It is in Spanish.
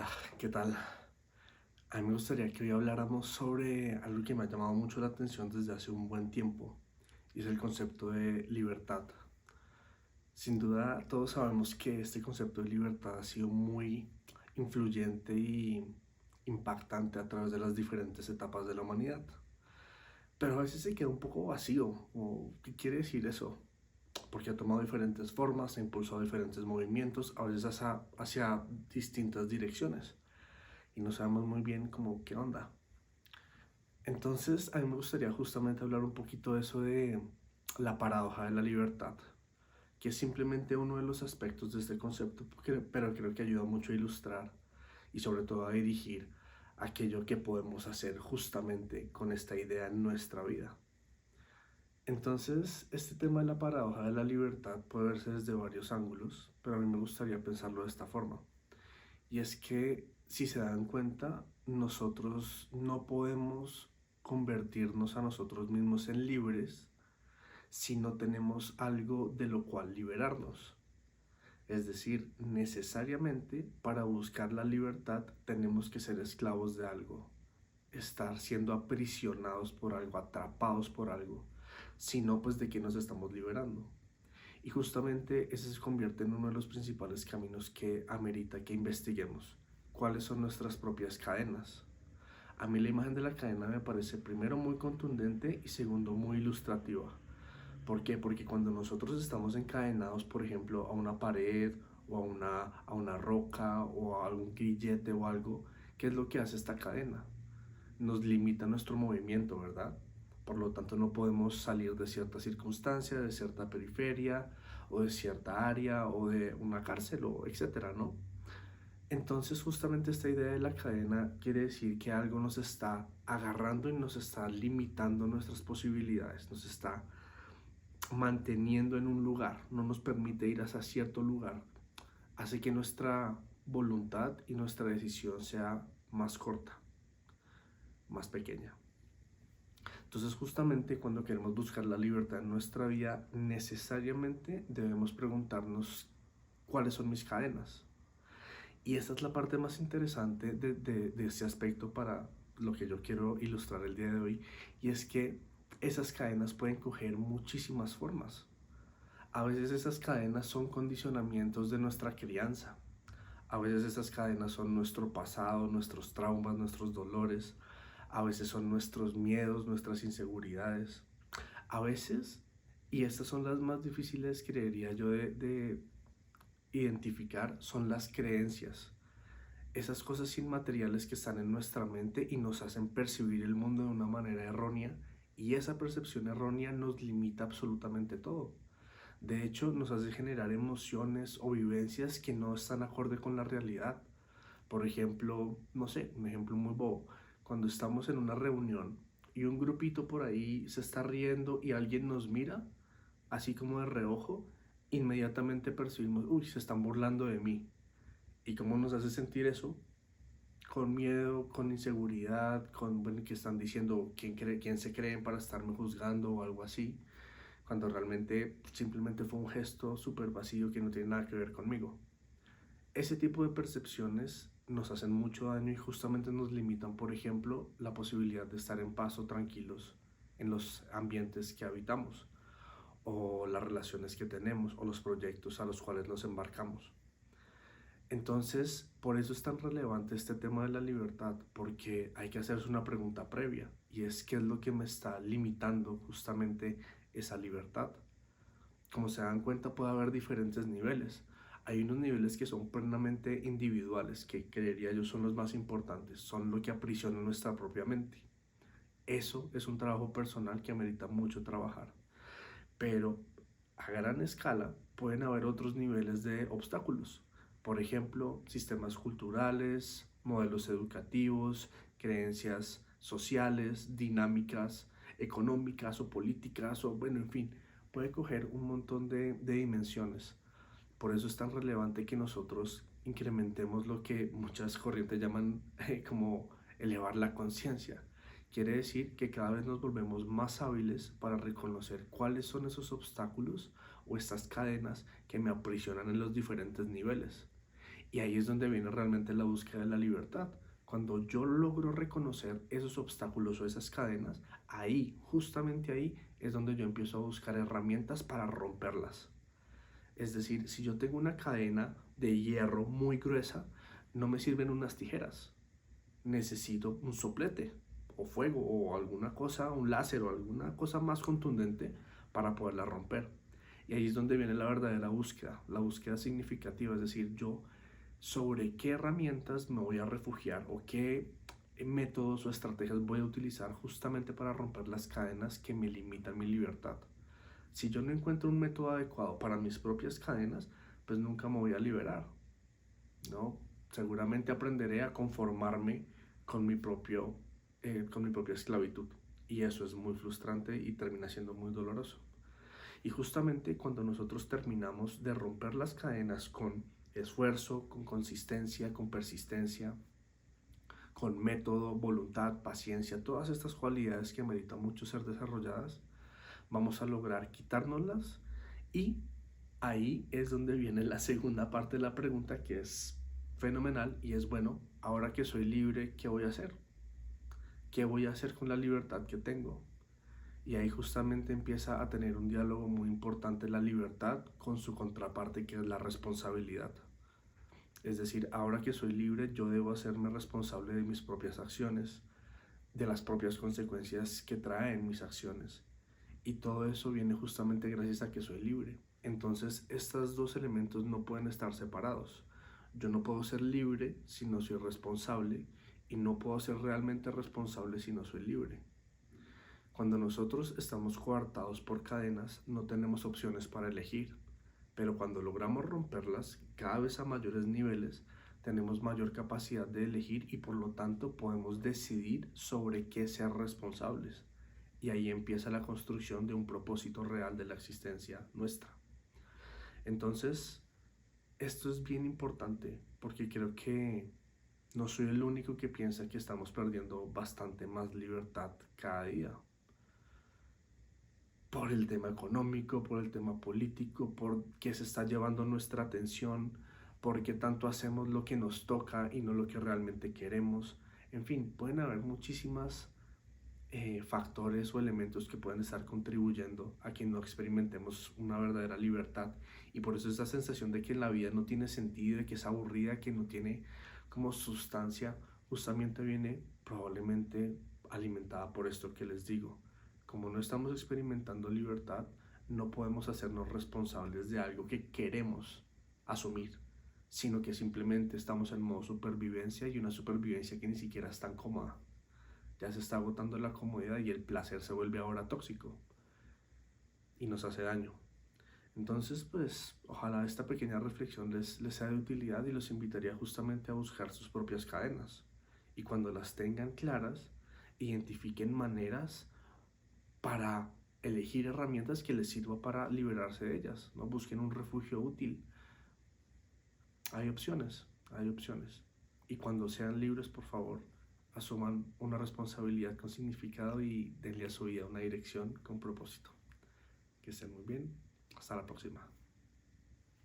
Hola, ¿qué tal? A mí me gustaría que hoy habláramos sobre algo que me ha llamado mucho la atención desde hace un buen tiempo, y es el concepto de libertad. Sin duda, todos sabemos que este concepto de libertad ha sido muy influyente y impactante a través de las diferentes etapas de la humanidad. Pero a veces se queda un poco vacío. ¿Qué quiere decir eso? Porque ha tomado diferentes formas, ha impulsado diferentes movimientos, a veces hacia distintas direcciones. Y no sabemos muy bien cómo qué onda. Entonces, a mí me gustaría justamente hablar un poquito de eso de la paradoja de la libertad, que es simplemente uno de los aspectos de este concepto, pero creo que ayuda mucho a ilustrar y sobre todo a dirigir aquello que podemos hacer justamente con esta idea en nuestra vida. Entonces, este tema de la paradoja de la libertad puede verse desde varios ángulos, pero a mí me gustaría pensarlo de esta forma. Y es que, si se dan cuenta, nosotros no podemos convertirnos a nosotros mismos en libres si no tenemos algo de lo cual liberarnos. Es decir, necesariamente para buscar la libertad tenemos que ser esclavos de algo, estar siendo aprisionados por algo, atrapados por algo, si no, pues de qué nos estamos liberando. Y justamente ese se convierte en uno de los principales caminos que amerita que investiguemos. ¿Cuáles son nuestras propias cadenas? A mí la imagen de la cadena me parece primero muy contundente y segundo muy ilustrativa. ¿Por qué? Porque cuando nosotros estamos encadenados, por ejemplo, a una pared o a una roca o a algún grillete o algo, ¿qué es lo que hace esta cadena? Nos limita nuestro movimiento, ¿verdad? Por lo tanto, no podemos salir de cierta circunstancia, de cierta periferia, o de cierta área, o de una cárcel, o etcétera, ¿no? Entonces, justamente esta idea de la cadena quiere decir que algo nos está agarrando y nos está limitando nuestras posibilidades, nos está manteniendo en un lugar, no nos permite ir hacia cierto lugar, hace que nuestra voluntad y nuestra decisión sea más corta, más pequeña. Entonces, justamente cuando queremos buscar la libertad en nuestra vida, necesariamente debemos preguntarnos cuáles son mis cadenas. Y esta es la parte más interesante de este aspecto para lo que yo quiero ilustrar el día de hoy, y es que esas cadenas pueden coger muchísimas formas. A veces esas cadenas son condicionamientos de nuestra crianza. A veces esas cadenas son nuestro pasado, nuestros traumas, nuestros dolores. A veces son nuestros miedos, nuestras inseguridades. A veces, y estas son las más difíciles, creería yo, de identificar, son las creencias. Esas cosas inmateriales que están en nuestra mente y nos hacen percibir el mundo de una manera errónea, y esa percepción errónea nos limita absolutamente todo. De hecho, nos hace generar emociones o vivencias que no están acorde con la realidad. Por ejemplo, no sé, un ejemplo muy bobo, cuando estamos en una reunión y un grupito por ahí se está riendo y alguien nos mira, así como de reojo, inmediatamente percibimos, uy, se están burlando de mí. ¿Y cómo nos hace sentir eso? Con miedo, con inseguridad, con, bueno, que están diciendo quién se creen para estarme juzgando o algo así, cuando realmente simplemente fue un gesto súper vacío que no tiene nada que ver conmigo. Ese tipo de percepciones nos hacen mucho daño y justamente nos limitan, por ejemplo, la posibilidad de estar en paz o tranquilos en los ambientes que habitamos, o las relaciones que tenemos, o los proyectos a los cuales nos embarcamos. Entonces, por eso es tan relevante este tema de la libertad, porque hay que hacerse una pregunta previa, y es ¿qué es lo que me está limitando justamente esa libertad? Como se dan cuenta, puede haber diferentes niveles. Hay unos niveles que son plenamente individuales, que creería yo son los más importantes, son lo que aprisiona nuestra propia mente. Eso es un trabajo personal que amerita mucho trabajar. Pero a gran escala pueden haber otros niveles de obstáculos. Por ejemplo, sistemas culturales, modelos educativos, creencias sociales, dinámicas económicas o políticas, o bueno, en fin, puede coger un montón de dimensiones. Por eso es tan relevante que nosotros incrementemos lo que muchas corrientes llaman como elevar la conciencia. Quiere decir que cada vez nos volvemos más hábiles para reconocer cuáles son esos obstáculos o estas cadenas que me aprisionan en los diferentes niveles. Y ahí es donde viene realmente la búsqueda de la libertad. Cuando yo logro reconocer esos obstáculos o esas cadenas, ahí, justamente ahí, es donde yo empiezo a buscar herramientas para romperlas. Es decir, si yo tengo una cadena de hierro muy gruesa, no me sirven unas tijeras. Necesito un soplete o fuego o alguna cosa, un láser o alguna cosa más contundente para poderla romper. Y ahí es donde viene la verdadera búsqueda, la búsqueda significativa, es decir, yo sobre qué herramientas me voy a refugiar o qué métodos o estrategias voy a utilizar justamente para romper las cadenas que me limitan mi libertad. Si yo no encuentro un método adecuado para mis propias cadenas, pues nunca me voy a liberar, ¿no? Seguramente aprenderé a conformarme con con mi propia esclavitud. Y eso es muy frustrante y termina siendo muy doloroso. Y justamente cuando nosotros terminamos de romper las cadenas con esfuerzo, con consistencia, con persistencia, con método, voluntad, paciencia, todas estas cualidades que meritan mucho ser desarrolladas, vamos a lograr quitárnoslas y ahí es donde viene la segunda parte de la pregunta que es fenomenal y es, bueno, ahora que soy libre, ¿qué voy a hacer? ¿Qué voy a hacer con la libertad que tengo? Y ahí justamente empieza a tener un diálogo muy importante la libertad con su contraparte que es la responsabilidad. Es decir, ahora que soy libre, yo debo hacerme responsable de mis propias acciones, de las propias consecuencias que traen mis acciones. Y todo eso viene justamente gracias a que soy libre. Entonces, estos dos elementos no pueden estar separados. Yo no puedo ser libre si no soy responsable y no puedo ser realmente responsable si no soy libre. Cuando nosotros estamos coartados por cadenas, no tenemos opciones para elegir, pero cuando logramos romperlas cada vez a mayores niveles, tenemos mayor capacidad de elegir y por lo tanto podemos decidir sobre qué ser responsables. Y ahí empieza la construcción de un propósito real de la existencia nuestra. Entonces, esto es bien importante porque creo que no soy el único que piensa que estamos perdiendo bastante más libertad cada día. Por el tema económico, por el tema político, por qué se está llevando nuestra atención, por qué tanto hacemos lo que nos toca y no lo que realmente queremos. En fin, pueden haber muchísimas factores o elementos que pueden estar contribuyendo a que no experimentemos una verdadera libertad. Y por eso esa sensación de que la vida no tiene sentido, de que es aburrida, que no tiene como sustancia, justamente viene probablemente alimentada por esto que les digo. Como no estamos experimentando libertad, no podemos hacernos responsables de algo que queremos asumir, sino que simplemente estamos en modo supervivencia y una supervivencia que ni siquiera es tan cómoda. Ya se está agotando la comodidad y el placer se vuelve ahora tóxico y nos hace daño. Entonces, pues, ojalá esta pequeña reflexión les sea de utilidad y los invitaría justamente a buscar sus propias cadenas. Y cuando las tengan claras, identifiquen maneras para elegir herramientas que les sirva para liberarse de ellas, ¿no? Busquen un refugio útil. Hay opciones, hay opciones. Y cuando sean libres, por favor, asuman una responsabilidad con significado y denle a su vida una dirección con propósito. Que estén muy bien. Hasta la próxima.